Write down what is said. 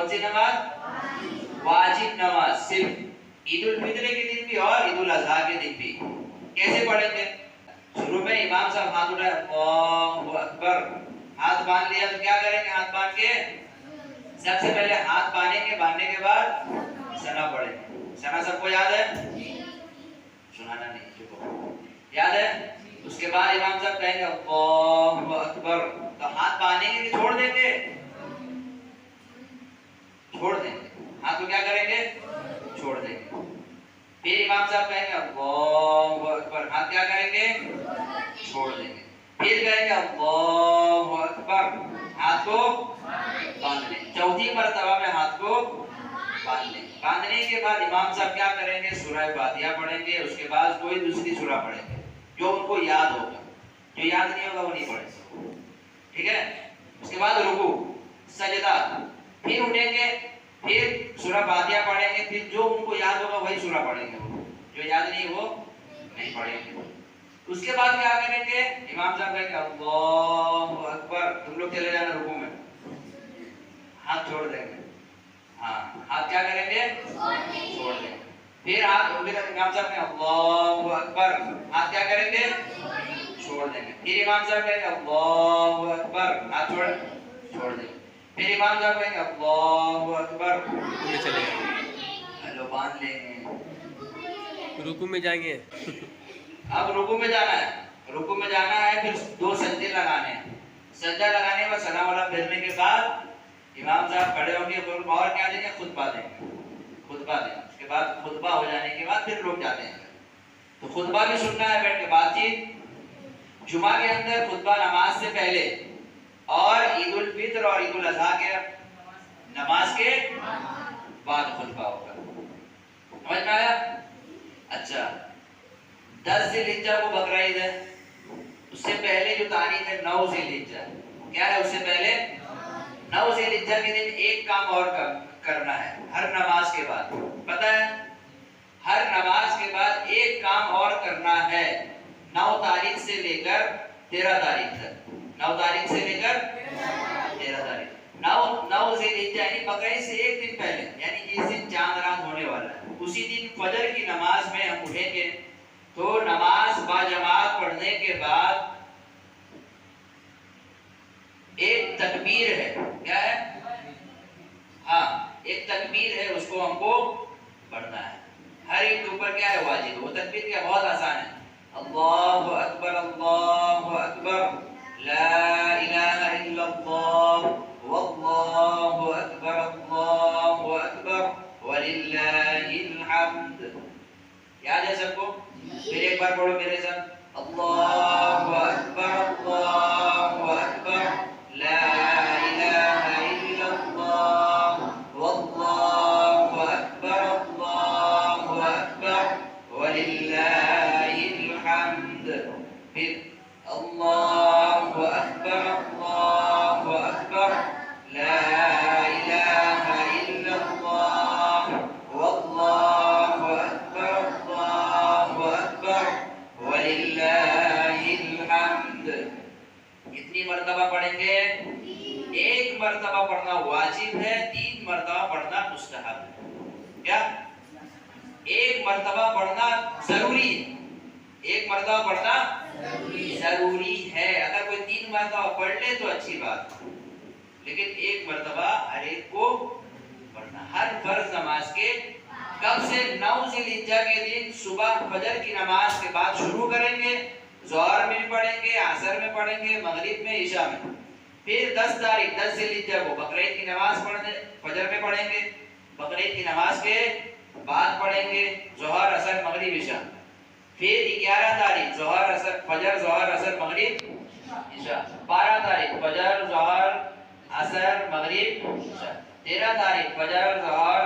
कौन सी नमाज? वाजिब नमाज। सिर्फ ईद उल फित्र के दिन भी और ईद उल अजहा के दिन भी। कैसे पढ़ेंगे? शुरू में इमाम साहब हाथ उठाए, अल्लाहु अकबर, हाथ बांध लिया तो क्या करेंगे? हाथ बांध के सबसे पहले हाथ बांधने के बाद सना पढ़ेंगे। सना सबको याद है? सुनाना नहीं, चुप याद है? उसके बाद इमाम साहब कहेंगे अल्लाहु अकबर, तो हाथ बांधेंगे कि छोड़ देंगे? छोड़ देंगे। हाथ को क्या करेंगे? छोड़ देंगे। फिर इमाम साहब कहेंगे अल्लाहु अकबर, हाथ क्या करेंगे? छोड़ देंगे। फिर कहेंगे अल्लाहु अकबर, हाथ को बांध लेंगे। चौथी मर्तबा में हाथ को बांध लेंगे। बांधने के बाद इमाम साहब क्या करेंगे? सूरह फातिहा पढ़ेंगे। उसके बाद कोई दूसरी सूरह पढ़ेंगे जो उनको याद होगा, जो याद नहीं होगा वो नहीं पढ़ेंगे, ठीक है? उसके बाद रुकू, सजदा, फिर उठेंगे, फिर सूरह फातिहा पढ़ेंगे, फिर जो उनको याद होगा वही सूरह पढ़ेंगे, जो याद नहीं वो नहीं पढ़ेंगे। उसके बाद क्या करेंगे? इमाम साहब कहेंगे अल्लाहु अकबर, तुम लोग चले जाना रुकू में, हाथ छोड़ देंगे। हाँ, हाथ क्या करेंगे? छोड़ देंगे। फिर इमाम साहब ने अल्लाहु अकबर, हाथ क्या करेंगे? छोड़ देंगे। फिर इमाम साहब कहेंगे अल्लाहु अकबर, हाथ छोड़ देंगे। फिर इमाम साहब कहेंगे अल्लाहु अकबर, चले हेलो बांध लेंगे, रुकू में जाएंगे। अब रुकू में जाना है, रुकू में जाना है, फिर दो सजदे लगाने हैं। सजदा लगाने के बाद सलाम वाला फिरने के बाद इमाम साहब खड़े होंगे और क्या देंगे? खुतबा देंगे, खुतबा देंगे। उसके बाद खुतबा हो जाने के बाद फिर लोग जाते हैं, तो खुतबा भी सुनना है बैठ के, बातचीत। जुमा के अंदर खुतबा नमाज से पहले और ईद उल फित्र और ईद उल अजहा के नमाज के बाद खुतबा होगा। समझ में आया? अच्छा, 10 ज़िलहिज्जा को बकरा ईद है, उससे पहले जो तारीख है 9 ज़िलहिज्जा, क्या है? उससे पहले 9 ज़िलहिज्जा के दिन एक काम और करना है हर नमाज के बाद, पता है? हर नमाज के बाद एक काम और करना है 9 तारीख से लेकर 13 तारीख तक। 9 तारीख से लेकर 13 तारीख, 9 ज़िलहिज्जा यानी बकरा ईद से एक दिन पहले, यानी जिस दिन चांद रात होने वाला है, उसी दिन फजर की नमाज में हम उठेंगे। तो नमाज बाजमात पढ़ने के बाद एक तकबीर है, क्या है? हाँ, एक तकबीर है, उसको हमको पढ़ना है। हर एक के ऊपर क्या है? वाजिब। वो तकबीर क्या? बहुत आसान है। अल्लाहु अकबर, अल्लाहु अकबर, ला इलाहा इल्लल्लाह, वल्लाहु अकबर, अल्लाहु अकबर, वलिल्लाहिल हम्द। याद है सबको? फिर एक बार पढ़ो मेरे साथ, अल्लाहु अकबर, अल्लाहु अकबर, ला इलाहा इल्लल्लाह, वल्लाहु अकबर, अल्लाहु अकबर, वलिल्लाहिल हम्द। फिर अल्लाहु अकबर, अल्लाहु अकबर, ला इलाहा इल्लल्लाह, वल्लाहु अकबर, अल्लाहु अकबर, वलिल्लाहिल हम्द। कितनी मर्तबा पढ़ेंगे? एक मर्तबा पढ़ना वाजिब है, 3 मर्तबा पढ़ना मुस्तहब है। क्या? एक मर्तबा पढ़ना जरूरी है, एक मर्तबा पढ़ना जरूरी है। अगर कोई 3 मर्तबा पढ़ ले तो अच्छी बात है, लेकिन एक मर्तबा हर एक को पढ़ना। हर फर्ज नमाज के कब से? 9 ज़िलहिज्जा के दिन सुबह फजर की नमाज के बाद शुरू करेंगे, ज़ोहर में पढ़ेंगे, असर में पढ़ेंगे, मगरिब में, इशा में। फिर 10 तारीख 10 ज़िलहिज्जा को बकरीद की नमाज पढ़ने फजर में पढ़ेंगे, बकरीद की नमाज के बाद पढ़ेंगे ज़ोहर, असर, मगरिब, इशा। फिर 11 तारीख ज़ोहर, असर, फजर, ज़ोहर, असर, मगरिब, इशा। 12 तारीख फजर, ज़ोहर, असर, मगरिब, इशा। 13 तारीख फजर, ज़ोहर,